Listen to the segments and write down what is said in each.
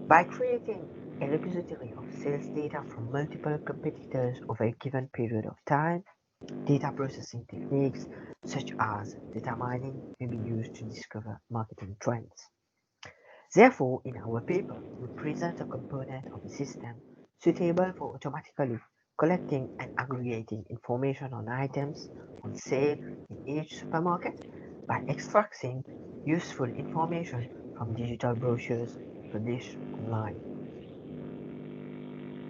By creating a repository of sales data from multiple competitors over a given period of time, data processing techniques such as data mining may be used to discover marketing trends. Therefore, in our paper, we present a component of a system suitable for automatically collecting and aggregating information on items on sale in each supermarket by extracting useful information from digital brochures published online.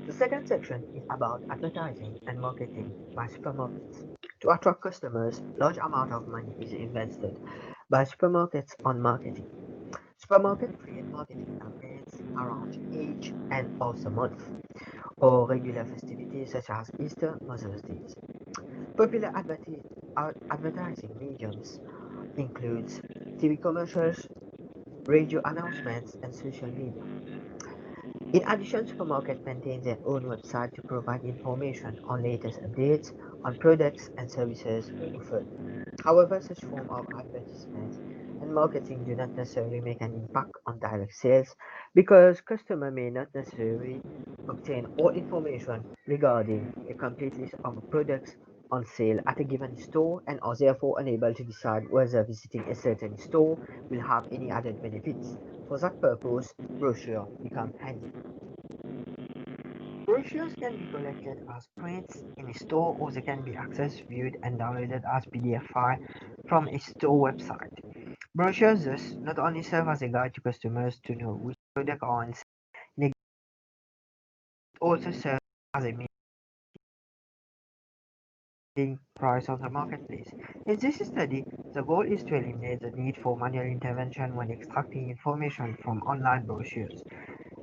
The second section is about advertising and marketing by supermarkets. To attract customers, large amount of money is invested by supermarkets on marketing. Supermarkets create marketing campaigns around each and of the month, or regular festivities such as Easter, Mother's Day. Popular advertising mediums includes TV commercials, radio announcements, and social media. In addition, supermarkets maintain their own website to provide information on latest updates on products and services offered. However, such form of advertisement and marketing do not necessarily make an impact on direct sales because customer may not necessarily obtain all information regarding a complete list of products on sale at a given store and are therefore unable to decide whether visiting a certain store will have any added benefits. For that purpose, brochure become handy. Brochures can be collected as prints in a store or they can be accessed, viewed, and downloaded as PDF file from a store website. Brochures thus not only serve as a guide to customers to know which product are on sale, but also serve as a measuring price on the marketplace. In this study, the goal is to eliminate the need for manual intervention when extracting information from online brochures,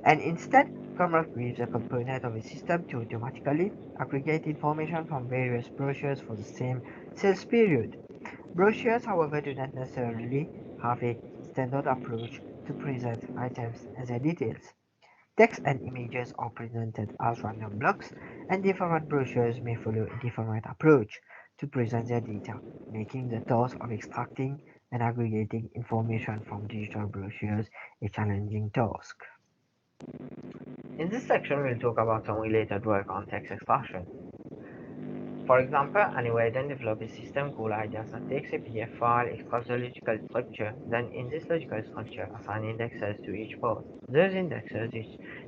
and instead come up with a component of a system to automatically aggregate information from various brochures for the same sales period. Brochures, however, do not necessarily have a standard approach to present items and their details. Text and images are presented as random blocks, and different brochures may follow a different approach to present their data, making the task of extracting and aggregating information from digital brochures a challenging task. In this section, we'll talk about some related work on text extraction. For example, Anyway then developed a system called Ideas that takes a PDF file, extracts the logical structure, then in this logical structure assign indexes to each part. Those indexes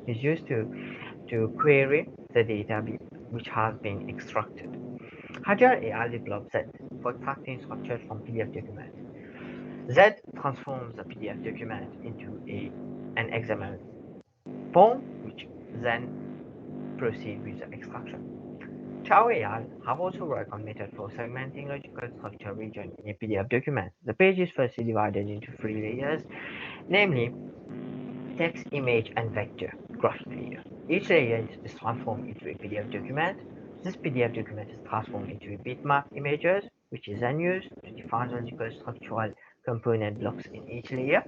is used to query the data which has been extracted. Hajar AI developed Z for extracting structure from PDF document. Z transforms the PDF document into an XML form, which then proceed with the extraction. Chao et al. Have also worked on method for segmenting logical structure region in a PDF document. The page is firstly divided into three layers, namely text, image, and vector graphic layer. Each layer is transformed into a PDF document. This PDF document is transformed into a bitmap images, which is then used to define the logical structural component blocks in each layer.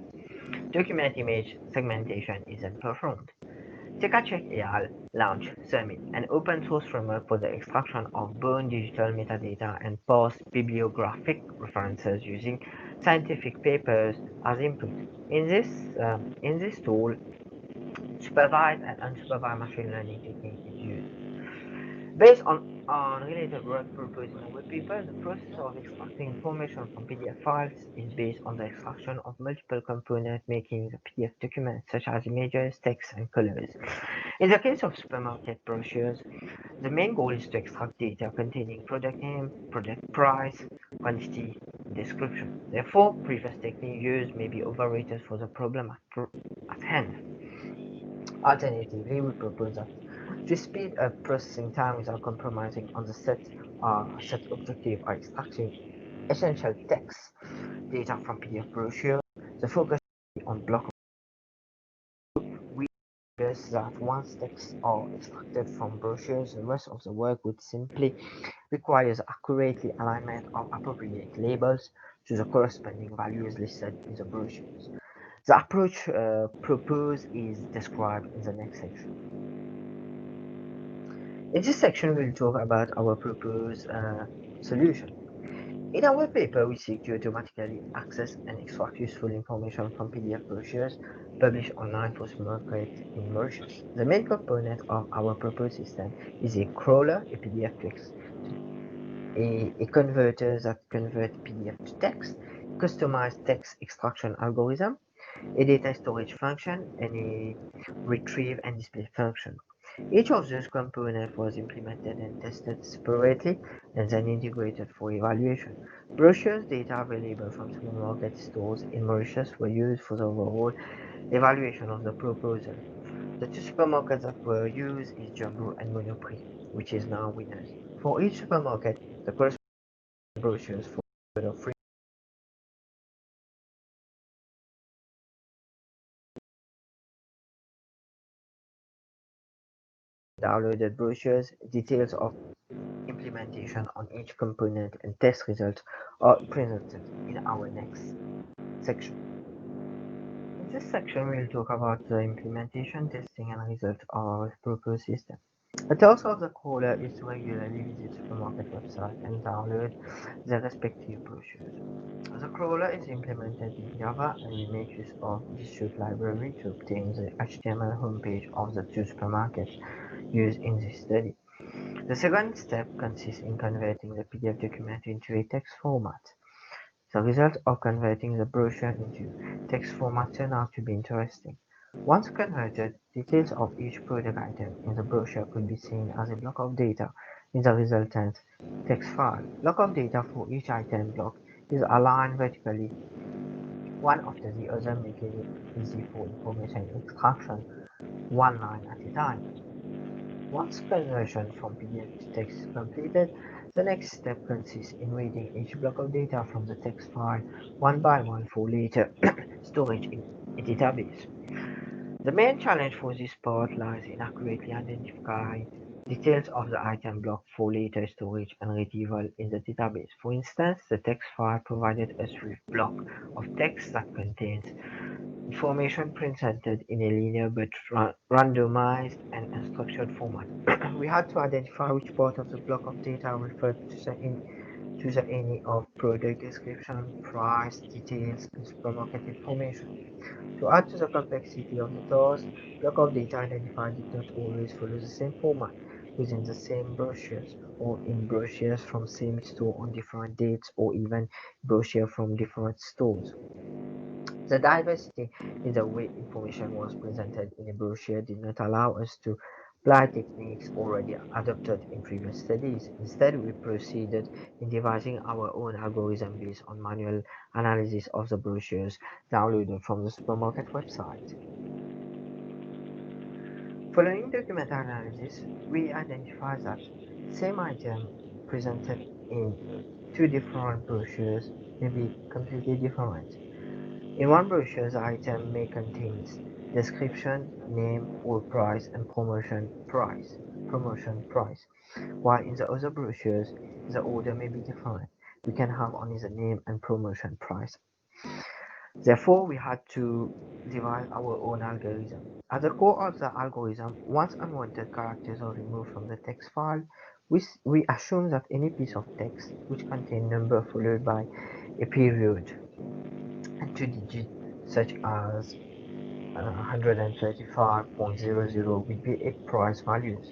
Document image segmentation is then performed. Tekachek et al. Launched Summit, an open source framework for the extraction of bound digital metadata and parsed bibliographic references using scientific papers as input. In this tool, supervised and unsupervised machine learning technique is used. Based on related work proposed in our paper, the process of extracting information from PDF files is based on the extraction of multiple components making the PDF document, such as images, text, and colors. In the case of supermarket brochures, the main goal is to extract data containing product name, product price, quantity, and description. Therefore, previous technique used may be overrated for the problem at hand. Alternatively, we propose that to speed up processing time without compromising on the set objective of extracting essential text data from PDF brochure, the focus on block we guess that once texts are extracted from brochures, the rest of the work would simply require the accurately alignment of appropriate labels to the corresponding values listed in the brochures. The approach proposed is described in the next section. In this section, we'll talk about our proposed solution. In our paper, we seek to automatically access and extract useful information from PDF brochures published online for supermarket in Mauritius. The main component of our proposed system is a crawler, a PDF text, a converter that converts PDF to text, customized text extraction algorithm, a data storage function, and a retrieve and display function. Each of those components was implemented and tested separately and then integrated for evaluation. Brochures data available from supermarket stores in Mauritius were used for the overall evaluation of the proposal. The two supermarkets that were used is Jumbo and Monoprix, which is now winners. For each supermarket, the corresponding brochures for the free downloaded brochures, details of implementation on each component and test results are presented in our next section. In this section, we'll talk about the implementation, testing, and results of our proposed system. The task of the crawler is to regularly visit supermarket website and download their respective brochures. The crawler is implemented in Java and we make use of district library to obtain the HTML homepage of the two supermarkets used in this study. The second step consists in converting the PDF document into a text format. The result of converting the brochure into text format turned out to be interesting. Once converted, details of each product item in the brochure could be seen as a block of data in the resultant text file. Block of data for each item block is aligned vertically, one after the other, making it easy for information extraction, one line at a time. Once conversion from PDF to text is completed, the next step consists in reading each block of data from the text file one by one for later storage in a database. The main challenge for this part lies in accurately identifying details of the item block for later storage and retrieval in the database. For instance, the text file provided us with a block of text that contains information presented in a linear but randomized and unstructured format. We had to identify which part of the block of data referred to the any of product description, price, details, and supermarket information. To add to the complexity of the task, block of data identified did not always follow the same format within the same brochures or in brochures from same store on different dates or even brochure from different stores. The diversity in the way information was presented in a brochure did not allow us to apply techniques already adopted in previous studies. Instead, we proceeded in devising our own algorithm based on manual analysis of the brochures downloaded from the supermarket website. Following document analysis, we identified that same item presented in two different brochures may be completely different. In one brochure, the item may contain description, name or price and promotion price, while in the other brochures, the order may be different. We can have only the name and promotion price. Therefore, we had to devise our own algorithm. At the core of the algorithm, once unwanted characters are removed from the text file, we assume that any piece of text which contains number followed by a period and two digits such as 135.00 will be a price values,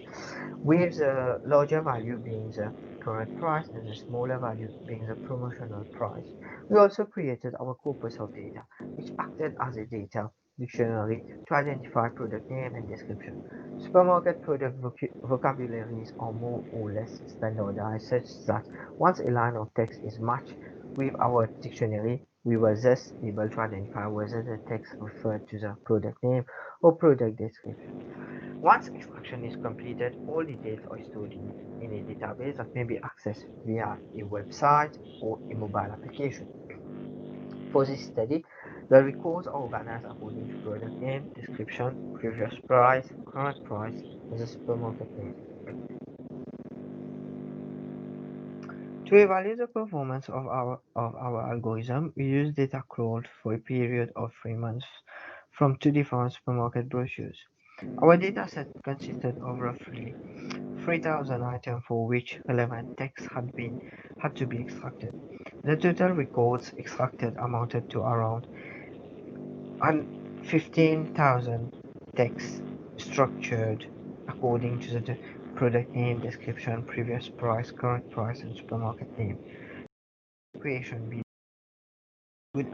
with the larger value being the current price and the smaller value being the promotional price. We also created our corpus of data, which acted as a data dictionary to identify product name and description. Supermarket product vocabularies are more or less standardized such that once a line of text is matched with our dictionary, we were thus able to identify whether the text referred to the product name or product description. Once extraction is completed, all details are stored in a database that may be accessed via a website or a mobile application. For this study, the records are organized according to product name, description, previous price, current price, and the supermarket name. To evaluate the performance of our algorithm, we use data crawled for a period of 3 months from two different supermarket brochures. Our dataset consisted of roughly 3,000 items for which relevant text had to be extracted. The total records extracted amounted to around 15,000 texts structured according to the product name, description, previous price, current price, and supermarket name. Creation be good.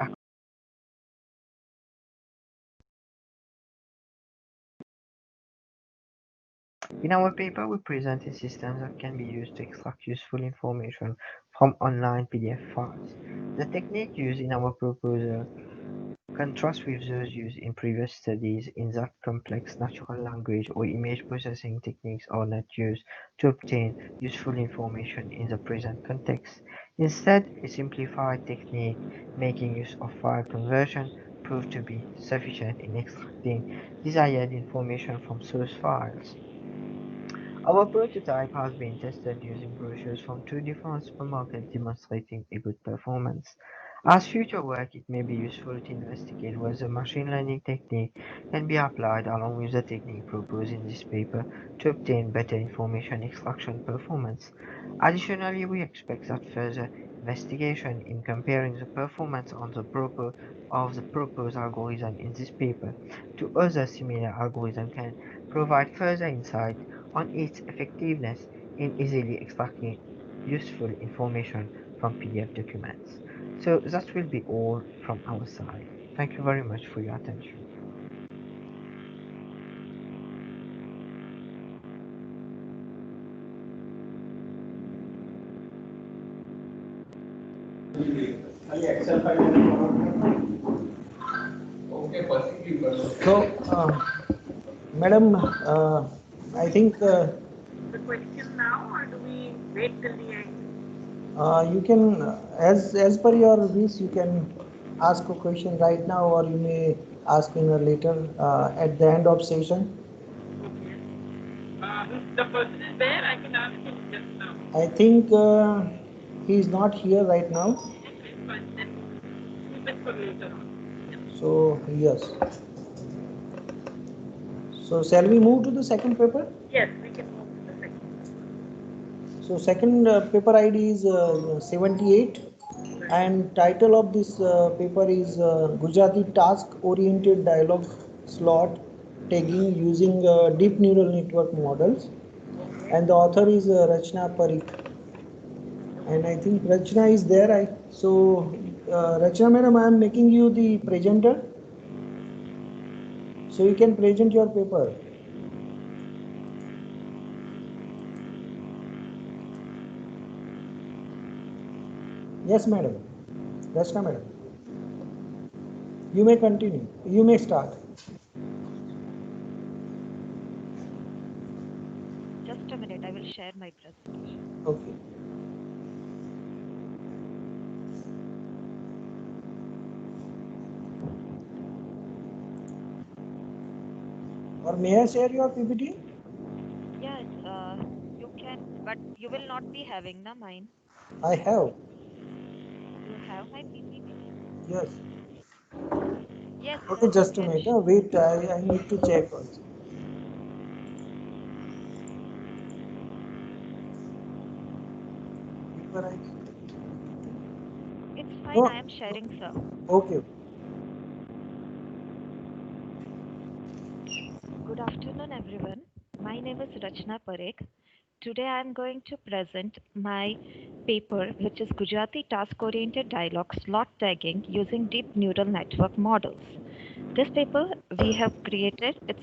In our paper, we present a system that can be used to extract useful information from online PDF files. The technique used in our proposal contrasts with those used in previous studies in that complex natural language or image processing techniques are not used to obtain useful information in the present context. Instead, a simplified technique making use of file conversion proved to be sufficient in extracting desired information from source files. Our prototype has been tested using brochures from two different supermarkets demonstrating a good performance. As future work, it may be useful to investigate whether machine learning technique can be applied along with the technique proposed in this paper to obtain better information extraction performance. Additionally, we expect that further investigation in comparing the performance of the proposed algorithm in this paper to other similar algorithms can provide further insight on its effectiveness in easily extracting useful information from PDF documents. So that will be all from our side. Thank you very much for your attention. So, madam, I think The question now, or do we wait till the end? you can, as per your wish, you can ask a question right now, or you may ask in a later at the end of session. Okay. If the person is there, I can ask him just now. I think he is not here right now. Okay, fine. Then keep it for later on. So yes. So shall we move to the second paper? Yes, we can move to the second. So second paper ID is 78, and title of this paper is Gujarati Task Oriented Dialogue Slot Tagging Using Deep Neural Network Models, Okay. and the author is Rachna Parikh. And I think Rachna is there. Rachna madam, I am making you the presenter, so you can present your paper. Yes, madam. Rachna madam. You may continue. You may start. Just a minute, I will share my presentation. Okay. Or may I share your PPT? Yes, you can, but you will not be having na mine. I have. You have my PPT? Yes. Yes, Okay, you just a can. minute. Wait, I need to check also. Paper ID. It's fine, No. I am sharing, sir. Okay. Good afternoon, everyone. My name is Rachna Parikh. Today I am going to present my paper, which is Gujarati Task-Oriented Dialogue Slot Tagging using Deep Neural Network Models. This paper we have created, it's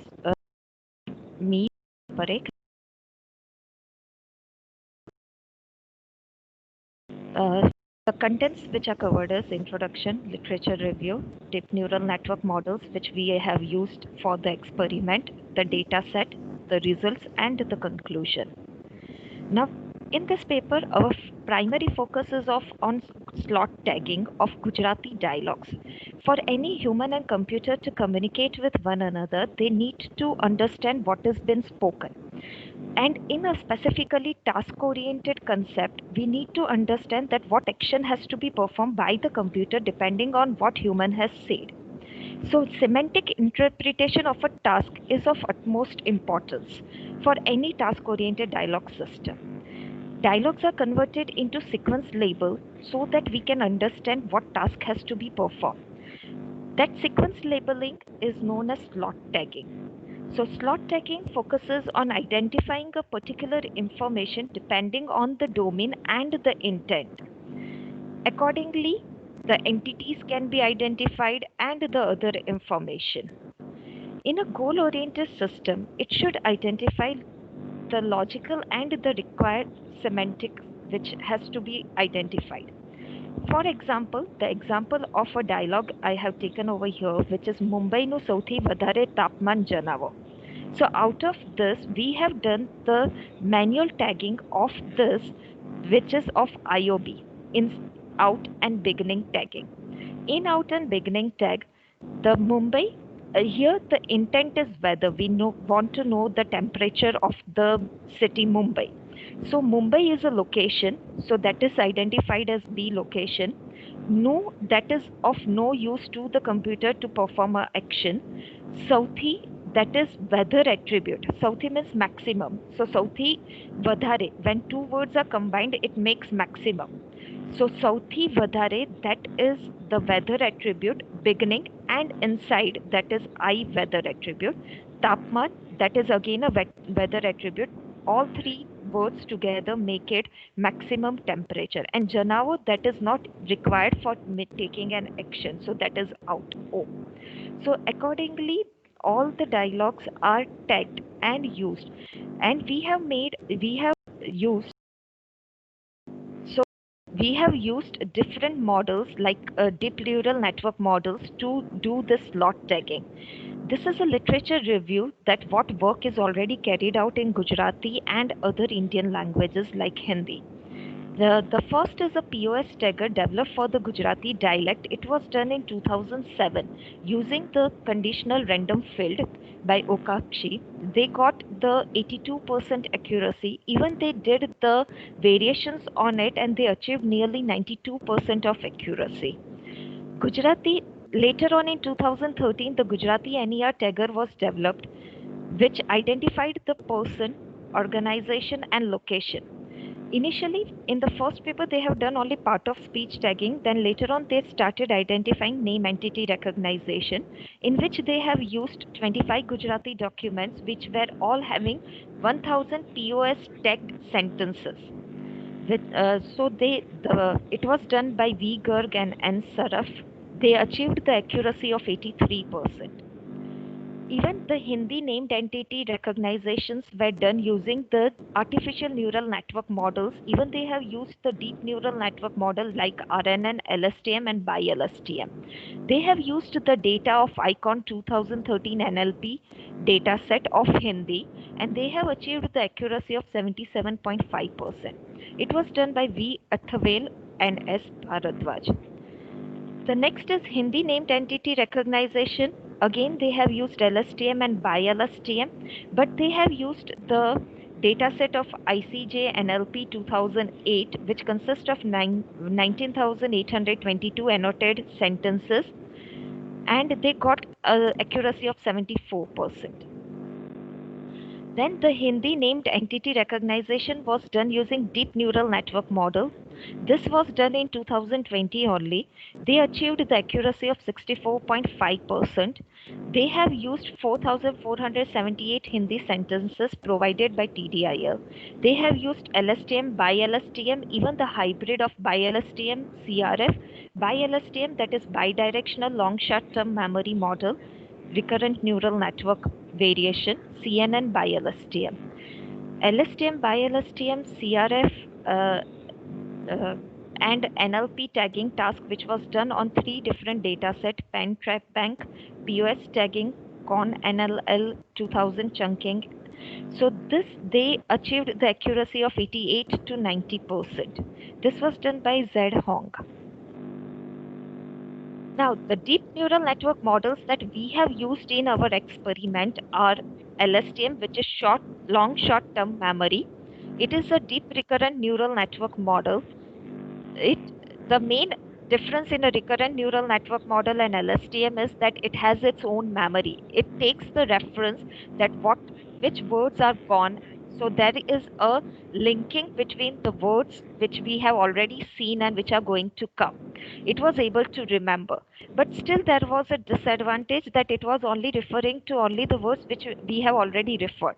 me, Parikh. The contents which are covered is introduction, literature review, deep neural network models which we have used for the experiment, the data set, the results and the conclusion. Now, in this paper, our primary focus is on slot tagging of Gujarati dialogues. For any human and computer to communicate with one another, they need to understand what has been spoken. And in a specifically task oriented concept, we need to understand that what action has to be performed by the computer depending on what human has said. So semantic interpretation of a task is of utmost importance. for any task-oriented dialogue system. Dialogues are converted into sequence label so that we can understand what task has to be performed. That sequence labeling is known as slot tagging. So slot tagging focuses on identifying a particular information depending on the domain and the intent. Accordingly, the entities can be identified and the other information. In a goal-oriented system, it should identify the logical and the required semantics which has to be identified. For example, the example of a dialogue I have taken over here, which is Mumbaiનું સૌથી વધારે તાપમાન જણાવો. So out of this, we have done the manual tagging of this, which is of IOB, in out and beginning tagging. In out and beginning tag, the Mumbai, here the intent is weather. We want to know the temperature of the city Mumbai. So Mumbai is a location, so that is identified as B location. No, that is of no use to the computer to perform a action. Sauthi, that is weather attribute. Sauthi means maximum. So Sauthi vadhare, when two words are combined, it makes maximum. So Sauthi vadhare, that is the weather attribute beginning, and inside, that is I weather attribute. Tapman, that is again a weather attribute. All three words together make it maximum temperature. And Janavo, that is not required for taking an action. So that is out O. So accordingly, all the dialogues are tagged and used. And we have used, so we have used different models like deep neural network models to do this slot tagging. This is a literature review that what work is already carried out in Gujarati and other Indian languages like Hindi. The first is a POS tagger developed for the Gujarati dialect. It was done in 2007 using the conditional random field by Okakshi. They got the 82% accuracy. Even they did the variations on it and they achieved nearly 92% of accuracy. Gujarati, later on in 2013, the Gujarati NER tagger was developed, which identified the person, organization, and location. Initially, in the first paper, they have done only part of speech tagging. Then later on, they started identifying name entity recognition, in which they have used 25 Gujarati documents, which were all having 1000 POS tagged sentences. It was done by V. Garg and N. Saraf. They achieved the accuracy of 83%. Even the Hindi named entity recognitions were done using the artificial neural network models. Even they have used the deep neural network model like RNN, LSTM, and BiLSTM. They have used the data of ICON 2013 NLP dataset of Hindi, and they have achieved the accuracy of 77.5%. It was done by V. Athavel and S. Bharadwaj. The next is Hindi named entity recognition. Again, they have used LSTM and BiLSTM, but they have used the dataset of ICJ NLP 2008, which consists of 19,822 annotated sentences, and they got an accuracy of 74%. Then the Hindi named entity recognition was done using deep neural network model. This was done in 2020 only. They achieved the accuracy of 64.5%. They have used 4,478 Hindi sentences provided by TDIL. They have used LSTM, BiLSTM, even the hybrid of BiLSTM, CRF, BiLSTM, that is bidirectional long short-term memory model, recurrent neural network variation, CNN by LSTM. LSTM by LSTM, CRF, and NLP tagging task, which was done on 3 different dataset: Pen Trap Bank, POS tagging, Con NLL 2000 chunking. So this, they achieved the accuracy of 88 to 90%. This was done by Z Hong. Now, the deep neural network models that we have used in our experiment are LSTM, which is long short-term memory. It is a deep recurrent neural network model. The main difference in a recurrent neural network model and LSTM is that it has its own memory. It takes the reference that which words are gone. So there is a linking between the words which we have already seen and which are going to come. It was able to remember, but still there was a disadvantage that it was only referring to only the words which we have already referred.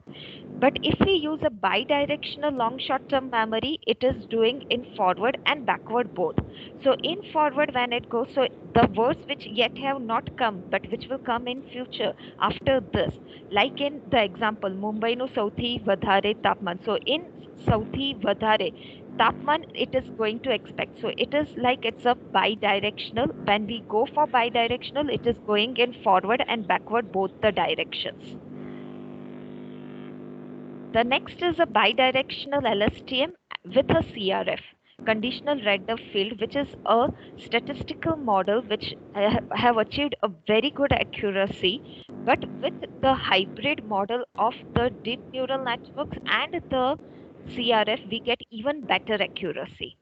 But if we use a bidirectional long short term memory, it is doing in forward and backward both. So in forward when it goes, so the words which yet have not come but which will come in future after this, like in the example Mumbai no sauthi vadhare tapman. So in sauthi vadhare tapman it is going to expect. So it is like it's a bidirectional. When we go for bidirectional, it is going in forward and backward both the directions. The next is a bidirectional LSTM with a CRF, conditional random field, which is a statistical model which have achieved a very good accuracy, but with the hybrid model of the deep neural networks and the CRF, we get even better accuracy.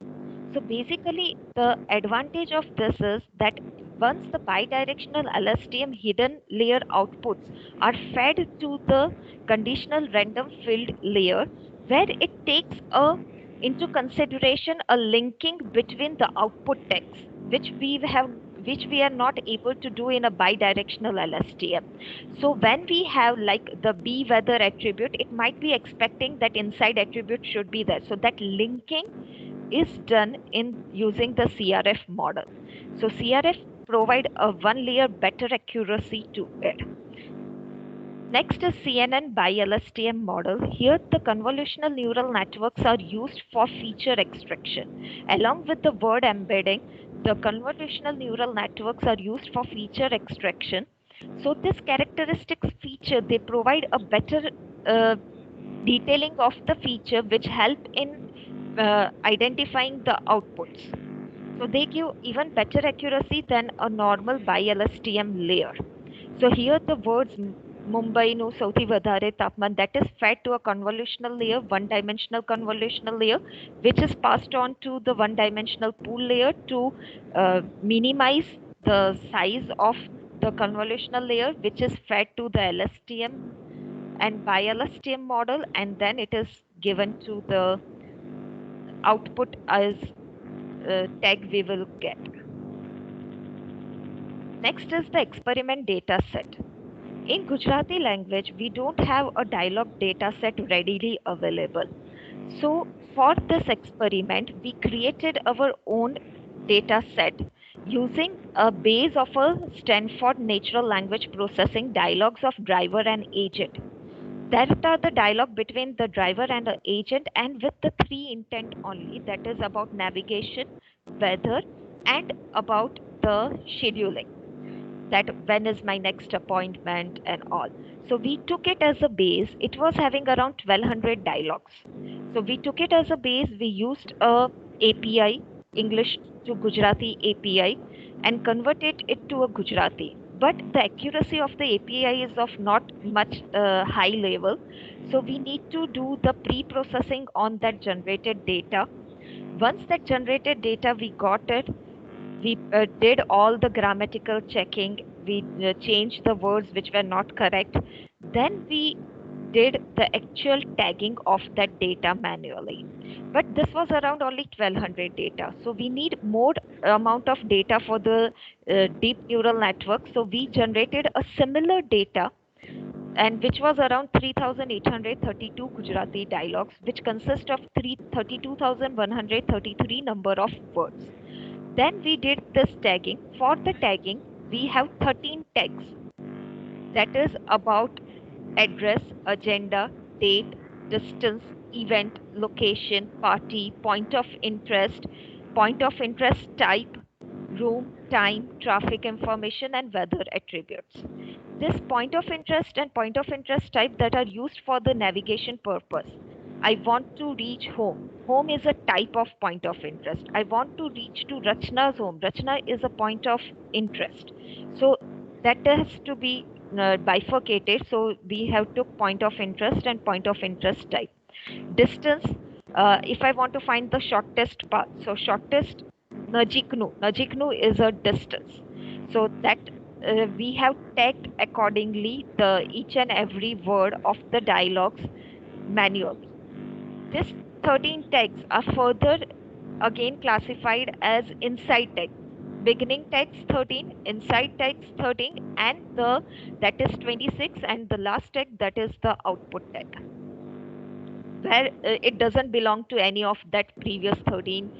So basically, the advantage of this is that once the bidirectional LSTM hidden layer outputs are fed to the conditional random field layer, where it takes into consideration a linking between the output text, which we are not able to do in a bidirectional LSTM. So when we have like the B weather attribute, it might be expecting that inside attribute should be there. So that linking is done in using the CRF model. So CRF provide a one layer better accuracy to it. Next is CNN by LSTM model. Here the convolutional neural networks are used for feature extraction. Along with the word embedding, the convolutional neural networks are used for feature extraction. So this characteristic feature, they provide a better detailing of the feature which help in identifying the outputs. So they give even better accuracy than a normal bi-LSTM layer. So here the words Mumbai no Sauthi Vadhare Tapman, that is fed to a convolutional layer, one-dimensional convolutional layer, which is passed on to the one-dimensional pool layer to minimize the size of the convolutional layer, which is fed to the LSTM and bi-LSTM model, and then it is given to the output as tag we will get. Next is the experiment data set. In Gujarati language, we don't have a dialogue data set readily available. So for this experiment, we created our own data set using a base of a Stanford natural language processing dialogues of driver and agent. That are the dialogue between the driver and the agent, and with the three intent only, that is about navigation, weather, and about the scheduling, that when is my next appointment and all. So we took it as a base. It was having around 1200 dialogues. So we took it as a base. We used a API, English to Gujarati API, and converted it to a Gujarati. But the accuracy of the API is of not much high level. So we need to do the pre-processing on that generated data. Once that generated data we got it, we did all the grammatical checking, we changed the words which were not correct, then we did the actual tagging of that data manually. But this was around only 1200 data, so we need more amount of data for the deep neural network. So we generated a similar data, and which was around 3832 Gujarati dialogues, which consist of 32,133 number of words. Then we did this tagging. For the tagging, we have 13 tags. That is about address, agenda, date, distance, event, location, party, point of interest type, room, time, traffic information, and weather attributes. This point of interest and point of interest type that are used for the navigation purpose. I want to reach home. Home is a type of point of interest. I want to reach to Rachna's home. Rachna is a point of interest. So that has to be bifurcated. So we have took point of interest and point of interest type. Distance, if I want to find the shortest path. So shortest Najiknu is a distance. So that we have tagged accordingly the each and every word of the dialogues manually. These 13 tags are further again classified as inside tags. Beginning tags 13, inside tags 13, and the that is 26, and the last tag that is the output tag, where it doesn't belong to any of that previous 13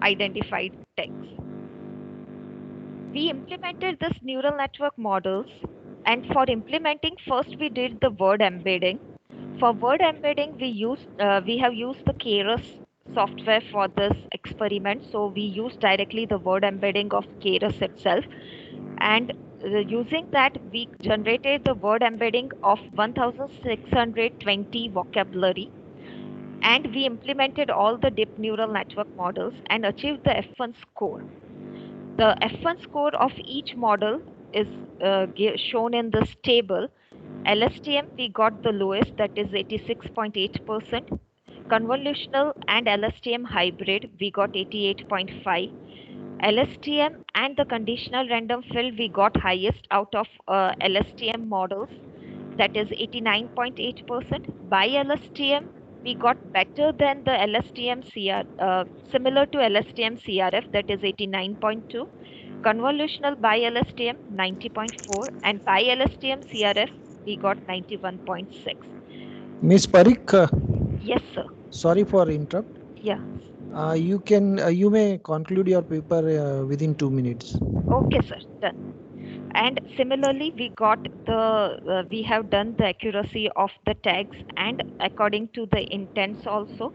identified tags. We implemented this neural network models, and for implementing, first we did the word embedding. For word embedding, we have used the Keras software for this experiment. So we used directly the word embedding of Keras itself, and using that we generated the word embedding of 1620 vocabulary, and we implemented all the deep neural network models and achieved the F1 score. The F1 score of each model is shown in this table. LSTM, we got the lowest, that is 86.8%. Convolutional and LSTM hybrid, we got 88.5. LSTM and the conditional random fill, we got highest out of LSTM models, that is 89.8%. By LSTM, we got better than the LSTM similar to LSTM CRF, that is 89.2. Convolutional by LSTM 90.4, and by LSTM CRF we got 91.6. Miss Parikh, Yes, sir. sorry for interrupt. Yeah. You may conclude your paper within 2 minutes. Okay, sir. Done. And similarly, we have done the accuracy of the tags and according to the intents also.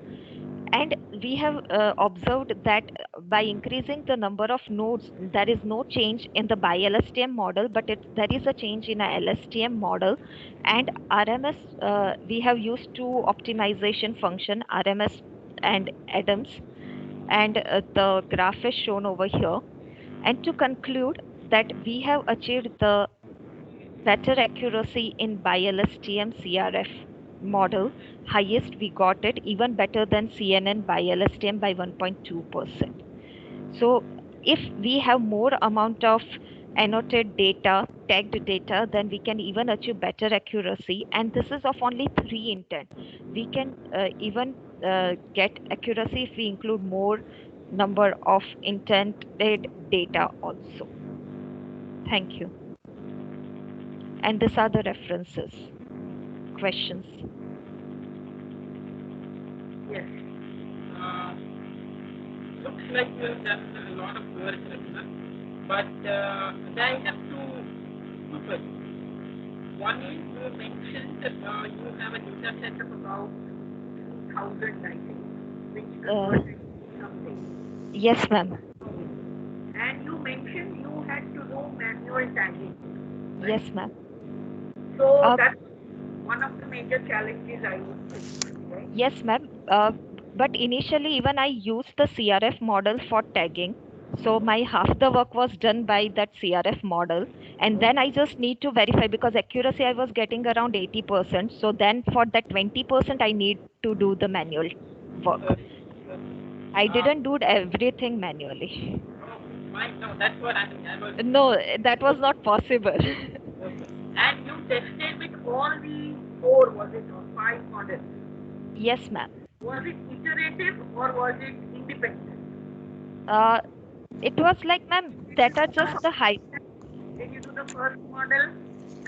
And we have observed that by increasing the number of nodes, there is no change in the by LSTM model, but there is a change in a LSTM model. And RMS, we have used two optimization function, RMS and Adams, and the graph is shown over here. And to conclude that we have achieved the better accuracy in BiLSTM CRF model. Highest we got it, even better than CNN BiLSTM by 1.2%. So if we have more amount of annotated data, tagged data, then we can even achieve better accuracy. And this is of only 3 intent. We can even get accuracy if we include more number of intended data also. Thank you. And these are the references. Questions? Yes. Uh, Looks like you have done a lot of work, Rachna. But I have two questions. One is you mentioned that you have a data set of about 2,000, I think, which converts into something. Yes, ma'am. And you mentioned you had to do manual tagging, right? Yes, ma'am. So that's one of the major challenges I would think, right? Yes, ma'am. But initially, even I used the CRF model for tagging. So my half the work was done by that CRF model. And then I just need to verify because accuracy I was getting around 80%. So then for that 20%, I need to do the manual work. I didn't do everything manually. Fine, no, that's what I mean. I was No, that was not possible. okay. And you tested with all the four, was it, or five models? Yes, ma'am. Was it iterative or was it independent? Uh, it was like, ma'am, that are just the high. Did you do the first model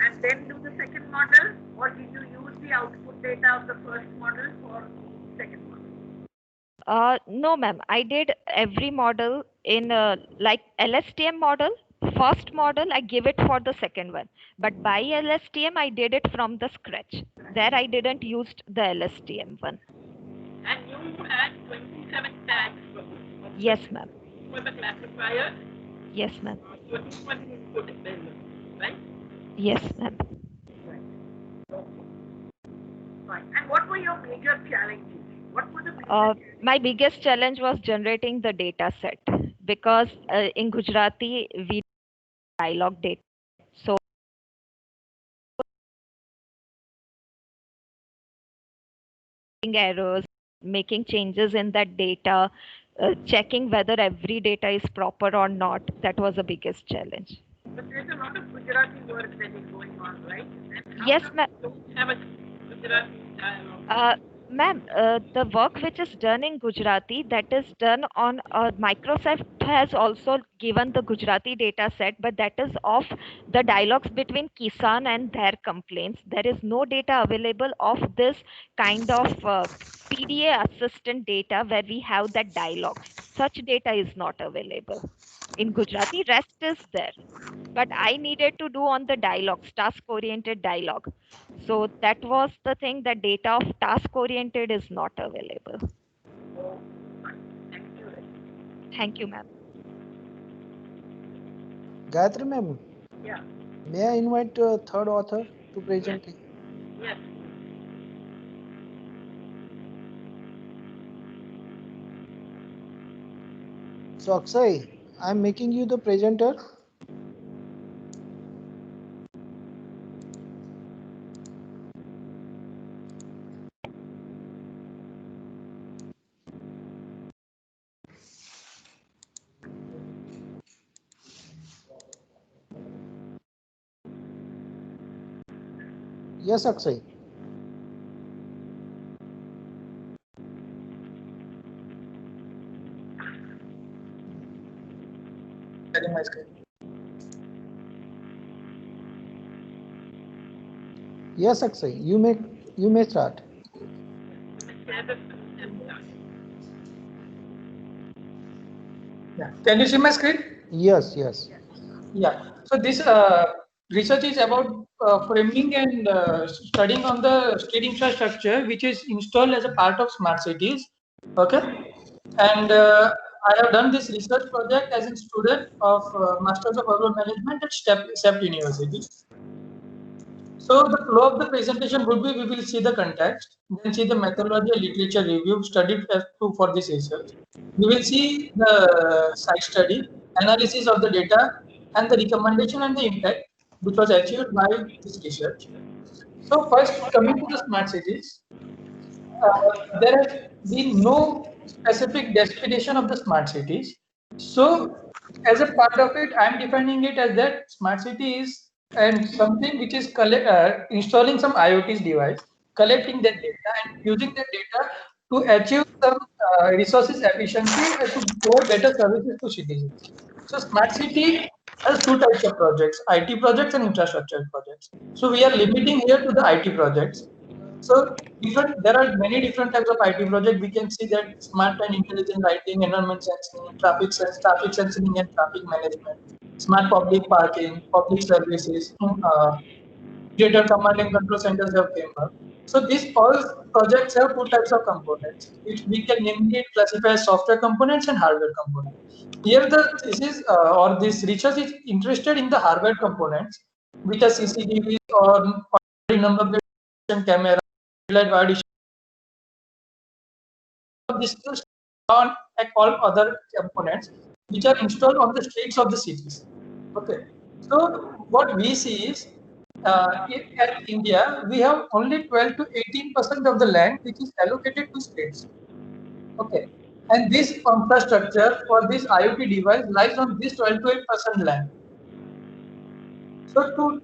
and then do the second model, or did you use the output data of the first model for the second model? No, ma'am. I did every model in like LSTM model. First model, I give it for the second one. But by LSTM, I did it from the scratch. There, I didn't use the LSTM one. And you had 27 tags for this. Yes, ma'am. For the classifier, Yes, ma'am. 14 was the input value, right? Yes, ma'am. Right. Okay. Fine. And what were your major challenges? What were the major challenges? My biggest challenge was generating the data set because in Gujarati, we dialogue data. So errors, making changes in that data, checking whether every data is proper or not. That was the biggest challenge. But there's a lot of Gujarati work that is going on, right? And how Yes, come ma'am. you don't have a Gujarati dialogue? Uh, Ma'am, the work which is done in Gujarati, that is done on Microsoft has also given the Gujarati data set, but that is of the dialogues between Kisan and their complaints. There is no data available of this kind of PDA assistant data where we have that dialogues. Such data is not available. In Gujarati, rest is there, but I needed to do on the dialogues, task oriented dialogue. So that was the thing, that data of task oriented is not available. Oh, fine. Thank you. Thank you, ma'am. Gayatri ma'am, Yeah. may I invite third author to Yes. present? Yes. So Akshay, I'm making you the presenter. Yes, Akshay. Sharing my screen. Yes, Akshay. You may start. Share the screen and start. Yeah. Can you see my screen? Yes, yes. Yeah. So this research is about framing and studying on the state infrastructure which is installed as a part of smart cities. Okay. And I have done this research project as a student of Masters of Urban Management at STEP University. So the flow of the presentation would be, we will see the context, then see the methodology and literature review studied as to for this research. We will see the site study, analysis of the data, and the recommendation and the impact which was achieved by this research. So first, coming to the smart cities, there has been no specific definition of the smart cities. So, as a part of it, I am defining it as that smart city is and something which is installing some IoT device, collecting that data and using that data to achieve some resources efficiency and to provide better services to citizens. So, smart city has two types of projects: IT projects and infrastructure projects. So, we are limiting here to the IT projects. So there are many different types of IT project. We can see that smart and intelligent lighting, environment sensing, traffic sensing and traffic management, smart public parking, public services, greater command and control centers have came up. So these all projects have two types of components, which we can namely classify as software components and hardware components. Here the thesis or this research is interested in the hardware components, which are CCTVs or number plate camera, light wire this is on all other components which are installed on the streets of the cities. Okay, so what we see is at India we have only 12 to 18% of the land which is allocated to states. Okay, and this infrastructure for this IoT device lies on this 12 to 8% land. So to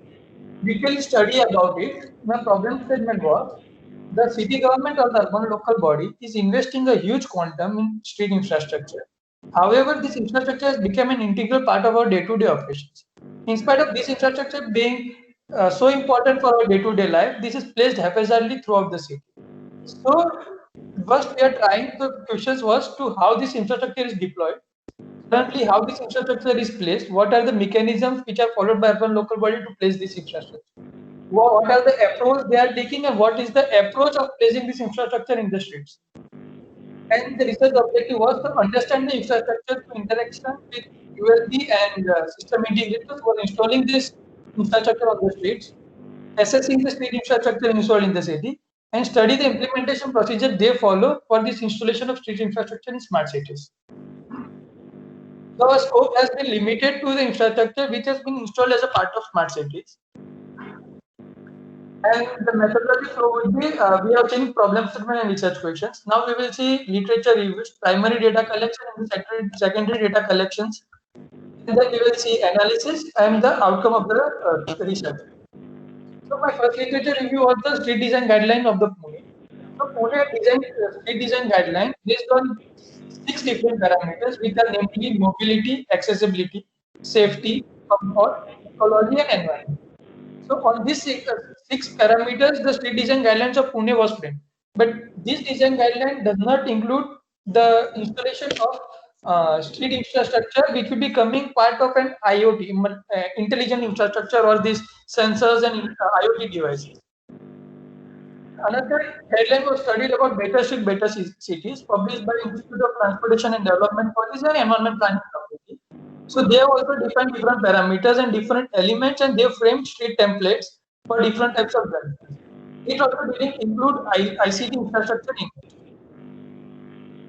detailed study about it, my problem statement was the city government or the urban local body is investing a huge quantum in street infrastructure. However, this infrastructure has become an integral part of our day-to-day operations. In spite of this infrastructure being so important for our day-to-day life, this is placed haphazardly throughout the city. So, first we are trying, the questions was to how this infrastructure is deployed, currently how this infrastructure is placed, what are the mechanisms which are followed by urban local body to place this infrastructure, what are the approach they are taking and what is the approach of placing this infrastructure in the streets. And the research objective was to understand the infrastructure to interaction with ULB and system integrators who are installing this infrastructure on the streets, assessing the street infrastructure installed in the city, and study the implementation procedure they follow for this installation of street infrastructure in smart cities. So our scope has been limited to the infrastructure which has been installed as a part of smart cities. And the methodology flow would be, we have seen problem statement and research questions. Now we will see literature reviews, primary data collection and secondary data collections. And then we will see analysis and the outcome of the research. So my first literature review was the street design guideline of the Pune. So Pune design street design guideline based on six different parameters, which are namely mobility, accessibility, safety, comfort, ecology, and environment. So on these six parameters, the street design guidelines of Pune was framed. But this design guideline does not include the installation of street infrastructure, which will be coming part of an IoT, intelligent infrastructure, or these sensors and IoT devices. Another guideline was studied about better street, better cities, published by Institute of Transportation and Development Policy and Environment Planning Committee. So they have also defined different parameters and different elements, and they framed street templates for different types of vehicles. It also didn't include ICT infrastructure in it.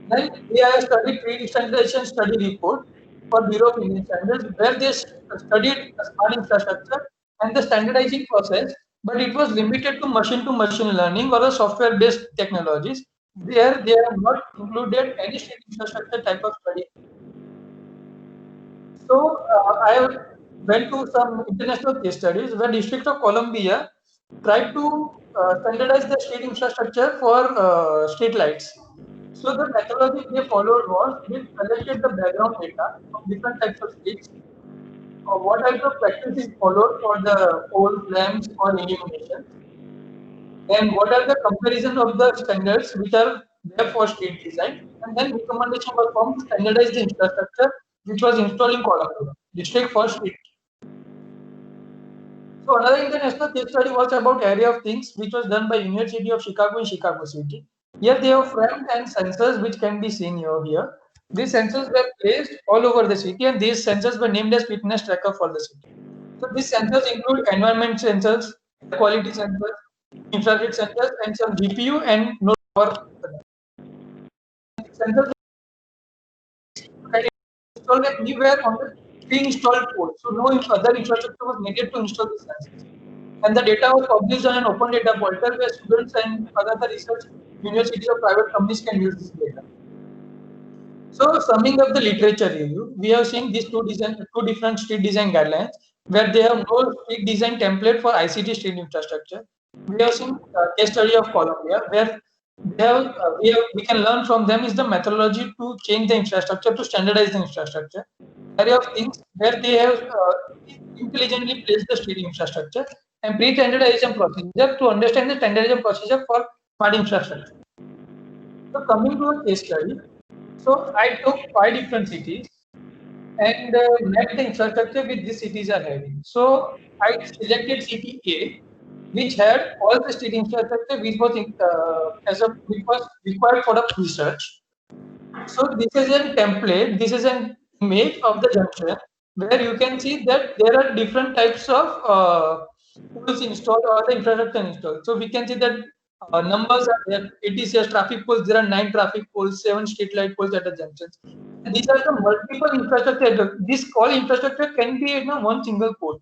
Then they have studied pre-standardization study report for Bureau of Indian Standards, where they studied smart infrastructure and the standardizing process, but it was limited to machine learning or the software-based technologies. There, they have not included any state infrastructure type of study. So I went to some international case studies where District of Columbia tried to standardize the street infrastructure for street lights. So the methodology they followed was they collected the background data of different types of streets, or what types of practices followed for the poles, lamps, or illumination, and what are the comparison of the standards which are there for street design, and then recommendation was formed to standardize the infrastructure which was installed in Colorado district for street. So another international case study was about area of things, which was done by University of Chicago in Chicago City. Here they have framed and sensors which can be seen over here. These sensors were placed all over the city, and these sensors were named as fitness tracker for the city. So these sensors include environment sensors, air quality sensors, infrared sensors, and some GPU and no power. Sensors can be installed anywhere on the pre-installed port. So no other infrastructure was needed to install these sensors. And the data was published on an open data portal where students and other research universities or private companies can use this data. So summing up the literature review, we have seen these two different street design guidelines where they have no street design template for ICT street infrastructure. We have seen case study of Colombia where we can learn from them is the methodology to change the infrastructure to standardize the infrastructure. Area of things where they have intelligently placed the street infrastructure, and pre-standardization procedure to understand the standardization procedure for smart infrastructure. So coming to a case study, so I took 5 different cities and mapped the infrastructure which these cities are having. So I selected city A, which had all the street infrastructure which was which was required for the research. So this is a template. This is an image of the junction where you can see that there are different types of poles installed or the infrastructure installed. So we can see that numbers are there. It is a traffic poles. There are 9 traffic poles, 7 street light poles at the junctions. And these are the multiple infrastructure. This all infrastructure can be one single pole.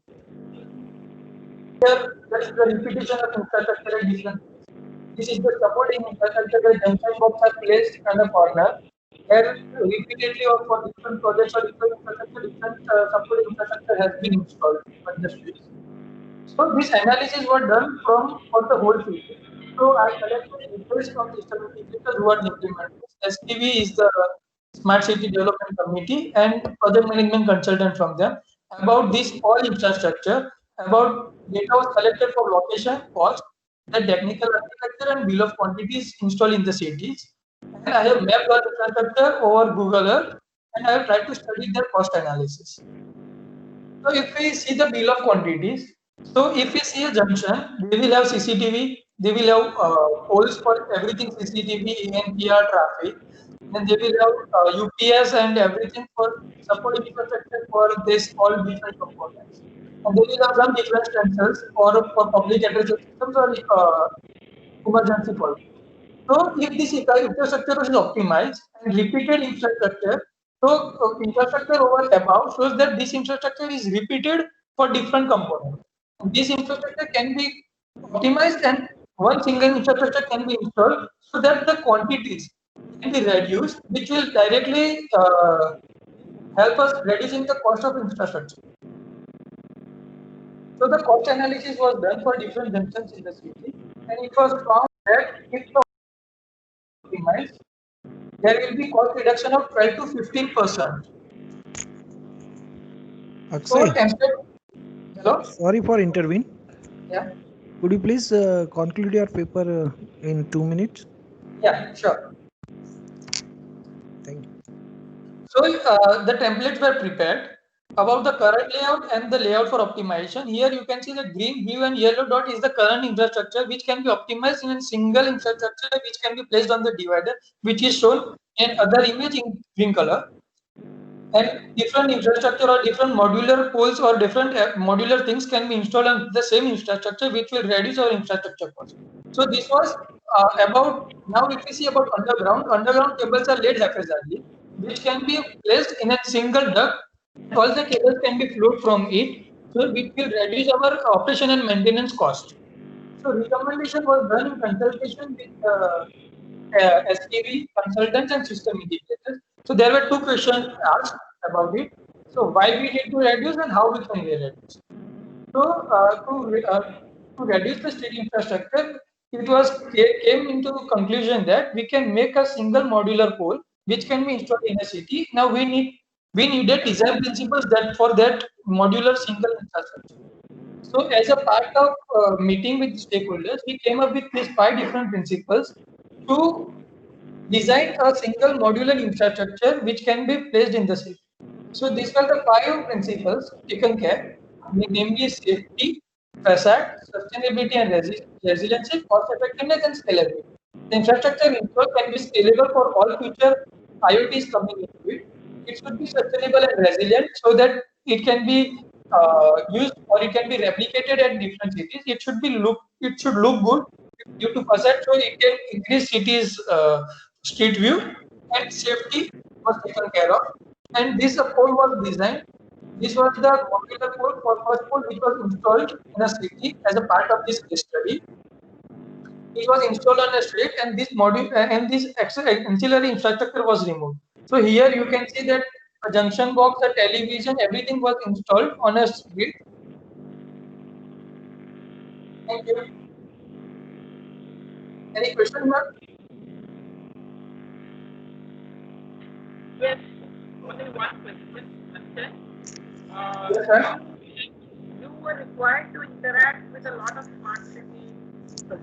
Here, that's the repetition of infrastructure at different places. This is the supporting infrastructure where junction box are placed on the corner, where repeatedly or for different projects or different infrastructure, different supporting infrastructure has been installed on the streets. So this analysis was done for the whole city. So I collected details from the system integrators who are implementing. STV is the Smart City Development Committee and project management consultant from them about this all infrastructure, about data was collected for location, cost, the technical architecture and bill of quantities installed in the cities. And I have mapped the infrastructure over Google Earth and I have tried to study their cost analysis. So if we see the bill of quantities, so if we see a junction, they will have CCTV, they will have poles for everything CCTV, ANPR, traffic, then they will have UPS and everything for supporting infrastructure for this all different components. And they will have some different sensors for public address systems or emergency calls. So if this infrastructure is optimized and repeated infrastructure, so infrastructure over above shows that this infrastructure is repeated for different components. And this infrastructure can be optimized and one single infrastructure can be installed so that the quantities can be reduced, which will directly help us reducing the cost of infrastructure. So the cost analysis was done for different junctions in the city, and it was found that if the optimized, there will be cost reduction of 12 to 15%. So Akshay, template, hello, sorry for intervene. yeah, Could you please conclude your paper in 2 minutes? yeah, sure. Thank you. So the templates were prepared about the current layout and the layout for optimization. Here you can see the green, blue and yellow dot is the current infrastructure which can be optimized in a single infrastructure which can be placed on the divider, which is shown in other image in green color. And different infrastructure or different modular poles or different modular things can be installed on the same infrastructure, which will reduce our infrastructure cost. So this was about, now if we see about underground cables are laid haphazardly, which can be placed in a single duct, and all the cables can be flowed from it, so which will reduce our operation and maintenance cost. So recommendation was done in consultation with SKV consultants and system integrators. So there were two questions asked about it. So why we need to reduce and how we can reduce. So to reduce the state infrastructure, it was came into conclusion that we can make a single modular pole which can be installed in a city. Now we needed design principles that for that modular single infrastructure. So as a part of meeting with stakeholders, we came up with these 5 different principles to design a single modular infrastructure which can be placed in the city. So these were the 5 principles taken care, namely safety, facade, sustainability and resiliency, cost effectiveness and scalability. The infrastructure installed can be scalable for all future IoTs coming into it. It should be sustainable and resilient so that it can be used or it can be replicated at different cities. It should look good due to facade, so it can increase cities street view, and safety was taken care of. And this pole was designed. This was the modular pole for first pole which was installed in a city as a part of this case study. It was installed on a street, and this module and this ancillary infrastructure was removed. So here you can see that a junction box, a television, everything was installed on a street. Thank you. Any question, ma'am? Yes, only one question. Understand? Yes, sir. You were required to interact with a lot of smart city people.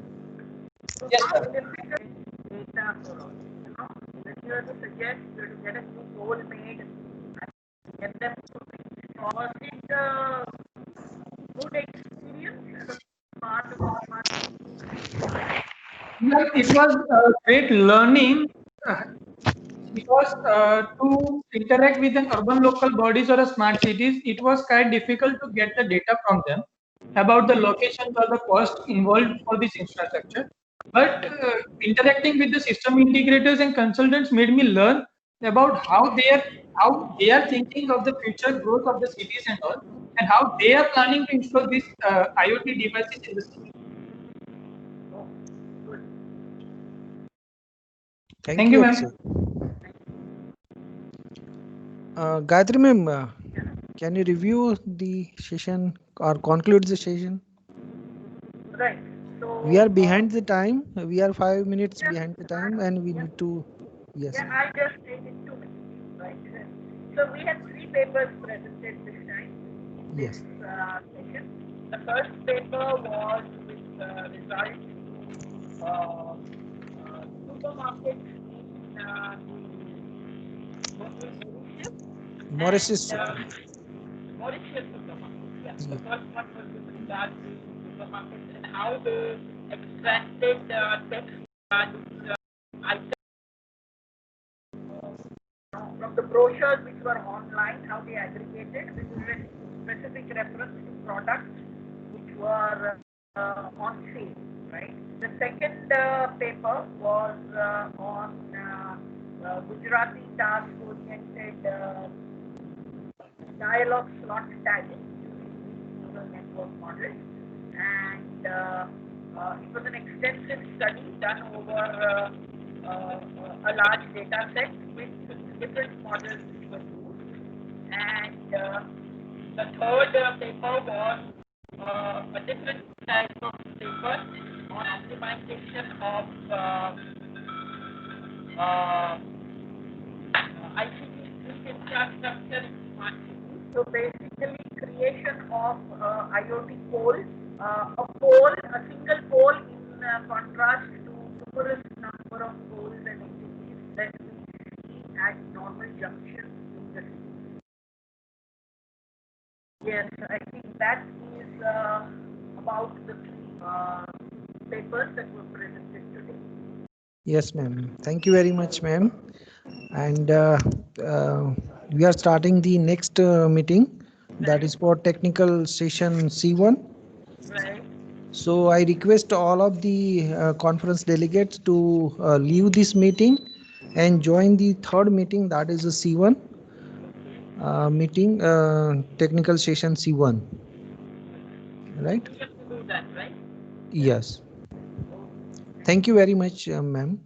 So Yes, how sir. difficult is data for all? You know, if you were to suggest you were to get a new goal made and get them to was it a good experience as a part of the smart Well, it was great learning uh, because to interact with an urban local bodies or a smart cities, it was quite difficult to get the data from them about the locations or the cost involved for this infrastructure. But interacting with the system integrators and consultants made me learn about how they are thinking of the future growth of the cities and all, and how they are planning to install these IoT devices in the city. Thank Thank you, you, ma'am. Akshay. Gayatri ma'am, can you review the session or conclude the session? right. We So are behind the time. We are 5 minutes yeah, behind the time, and we yeah, need to. Yes. yeah, I just made it 2 minutes, right? So we had three papers presented this time, this Yes. session. The first paper was with results of supermarkets in Mauritius Mauritius. and Mauritius supermarkets. Yeah, the Yeah. first one was with regard to supermarkets and how they extracted text items from the brochures which were online, how they aggregated with specific reference to products which were on sale, right? The second paper was on Gujarati task-oriented dialogue slot tagging using neural network models, and It was an extensive study done over a large data set with different models which were used. And the third paper was a different type of paper on optimization of uh, ICT fleet infrastructure in smart cities. So basically, creation of IoT pole, a single pole in contrast to numerous number of poles and entities that we see at normal junctions in the city. Yes, I think that is about the three papers that were presented today. Yes, ma'am. Thank you very much, ma'am. And uh, we are starting the next meeting, that Right, is for technical session C1. right. So I request all of the conference delegates to leave this meeting and join the third meeting, that is a C1 meeting, technical session C1. Right? We have to do that, right? Yes. Okay. Thank you very much, ma'am.